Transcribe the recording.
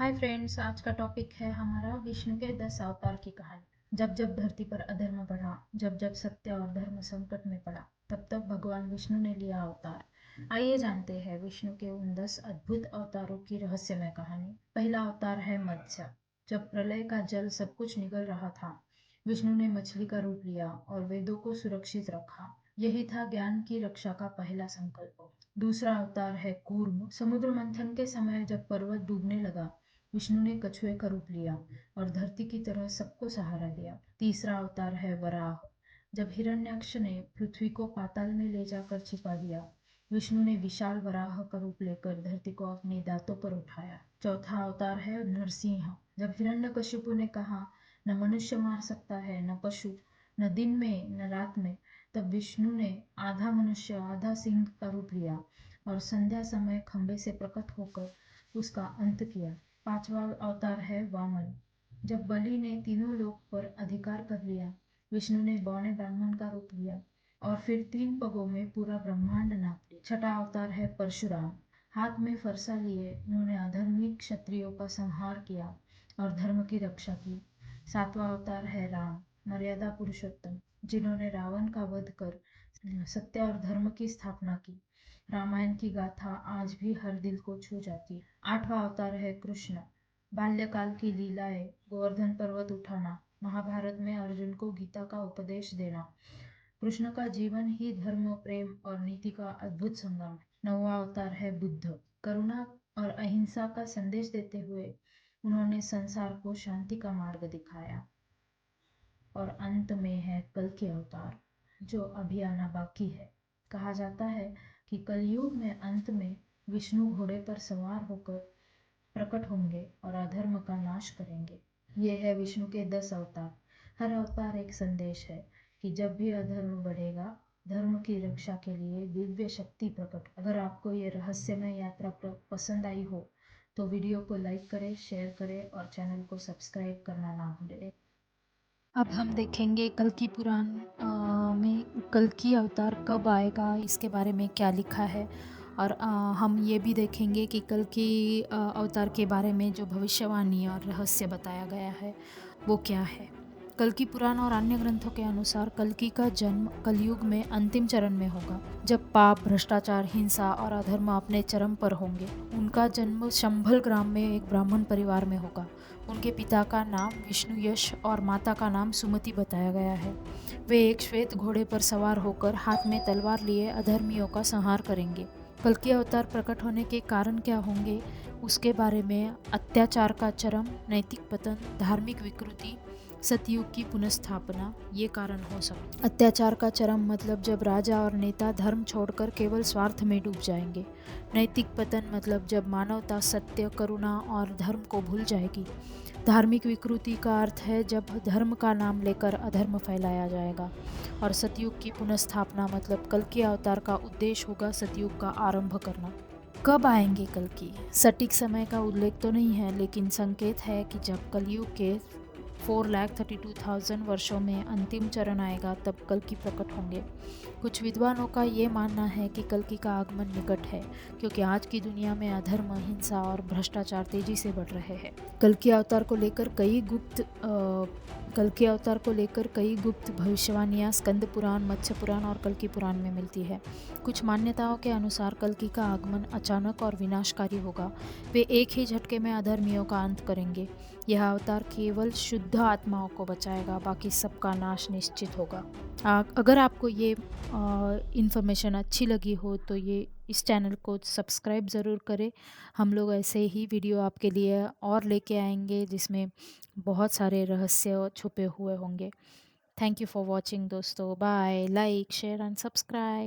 Hi friends, आज का topic है हमारा विष्णु के 10 अवतार की कहानी। जब जब धरती पर अधर्म बढ़ा, जब जब सत्य और धर्म संकट में पड़ा, तब तब भगवान विष्णु ने लिया अवतार। आइए जानते हैं विष्णु के उन 10 अद्भुत अवतारों की रहस्यमय कहानी। पहला अवतार है मत्स्य। जब प्रलय का जल सब कुछ निगल रहा था, विष्णु ने मछली का रूप लिया और वेदों को सुरक्षित रखा। यही था ज्ञान की रक्षा का पहला संकल्प। दूसरा अवतार है कूर्म। समुद्र मंथन के समय जब पर्वत डूबने लगा, विष्णु ने कछुए का रूप लिया और धरती की तरह सबको सहारा दिया। तीसरा अवतार है वराह। जब हिरण्याक्ष ने पृथ्वी को पाताल में ले जाकर छिपा दिया, विष्णु ने विशाल वराह का रूप लेकर धरती को अपने दांतों पर उठाया। चौथा अवतार है नरसिंह। जब हिरण्यकशिपु ने कहा, न मनुष्य मार सकता है, न पशु, न दिन में न रात में, तब विष्णु ने आधा मनुष्य आधा सिंह का रूप लिया और संध्या समय खंबे से प्रकट होकर उसका अंत किया। पांचवा अवतार है वामन। जब बलि ने तीनों लोक पर अधिकार कर लिया, विष्णु ने बौने ब्राह्मण का रूप लिया और फिर 3 पगों में पूरा ब्रह्मांड नाप लिया। छठा अवतार है परशुराम। हाथ में फरसा लिए उन्होंने अधर्मी क्षत्रियों का संहार किया और धर्म की रक्षा की। सातवां अवतार है राम, मर्यादा पुरुषोत्तम, जिन्होंने रावण का वध कर सत्य और धर्म की स्थापना की। रामायण की गाथा आज भी हर दिल को छू जाती है। आठवां अवतार है कृष्ण। बाल्यकाल की लीलाएं, गोवर्धन पर्वत उठाना, महाभारत में अर्जुन को गीता का उपदेश देना। कृष्ण का जीवन ही धर्म, प्रेम और नीति का अद्भुत संगम है। नौवां अवतार है बुद्ध। करुणा और अहिंसा का संदेश देते हुए उन्होंने संसार को शांति का मार्ग दिखाया। और अंत में है कल के अवतार, जो अभी आना बाकी है। कहा जाता है कि कलयुग में अंत में विष्णु घोड़े पर सवार होकर प्रकट होंगे और अधर्म का नाश करेंगे। ये है विष्णु के 10 अवतार। हर अवतार एक संदेश है कि जब भी अधर्म बढ़ेगा, धर्म की रक्षा के लिए दिव्य शक्ति प्रकट। अगर आपको ये रहस्यमय यात्रा पसंद आई हो तो वीडियो को लाइक करें, शेयर करें और चैनल को सब्सक्राइब करना ना भूलें। अब हम देखेंगे कल की पुराण में कल की अवतार कब आएगा, इसके बारे में क्या लिखा है। और हम ये भी देखेंगे कि कल की अवतार के बारे में जो भविष्यवाणी और रहस्य बताया गया है वो क्या है। कल की पुराण और अन्य ग्रंथों के अनुसार कल्कि का जन्म कलयुग में अंतिम चरण में होगा, जब पाप, भ्रष्टाचार, हिंसा और अधर्म अपने चरम पर होंगे। उनका जन्म शंभल ग्राम में एक ब्राह्मण परिवार में होगा। उनके पिता का नाम विष्णु यश और माता का नाम सुमति बताया गया है। वे एक श्वेत घोड़े पर सवार होकर हाथ में तलवार लिए अधर्मियों का संहार करेंगे। कल्कि अवतार प्रकट होने के कारण क्या होंगे, उसके बारे में अत्याचार का चरम, नैतिक पतन, धार्मिक विकृति, सतयुग की पुनर्स्थापना ये कारण हो सकते। अत्याचार का चरम मतलब जब राजा और नेता धर्म छोड़कर केवल स्वार्थ में डूब जाएंगे। नैतिक पतन मतलब जब मानवता सत्य, करुणा और धर्म को भूल जाएगी। धार्मिक विकृति का अर्थ है जब धर्म का नाम लेकर अधर्म फैलाया जाएगा। और सतयुग की पुनर्स्थापना मतलब कल्कि अवतार का उद्देश्य होगा सतयुग का आरंभ करना। कब आएंगे कल्कि? सटीक समय का उल्लेख तो नहीं है, लेकिन संकेत है कि जब कलयुग के 4,32,000 वर्षों में अंतिम चरण आएगा तब कल्कि प्रकट होंगे। कुछ विद्वानों का ये मानना है कि कल्कि का आगमन निकट है, क्योंकि आज की दुनिया में अधर्म, हिंसा और भ्रष्टाचार तेजी से बढ़ रहे हैं। कल्कि अवतार को लेकर कई गुप्त भविष्यवाणियाँ स्कंद पुराण, मत्स्य पुराण और कल्कि पुराण में मिलती है। कुछ मान्यताओं के अनुसार कल्कि का आगमन अचानक और विनाशकारी होगा। वे एक ही झटके में अधर्मियों का अंत करेंगे। यह अवतार केवल शुद्ध आत्माओं को बचाएगा, बाकी सबका नाश निश्चित होगा। अगर आपको ये इन्फॉर्मेशन अच्छी लगी हो तो ये इस चैनल को सब्सक्राइब ज़रूर करें। हम लोग ऐसे ही वीडियो आपके लिए और लेके आएंगे जिसमें बहुत सारे रहस्य छुपे हुए होंगे। थैंक यू फॉर वॉचिंग दोस्तों। Bye. Like, share and subscribe.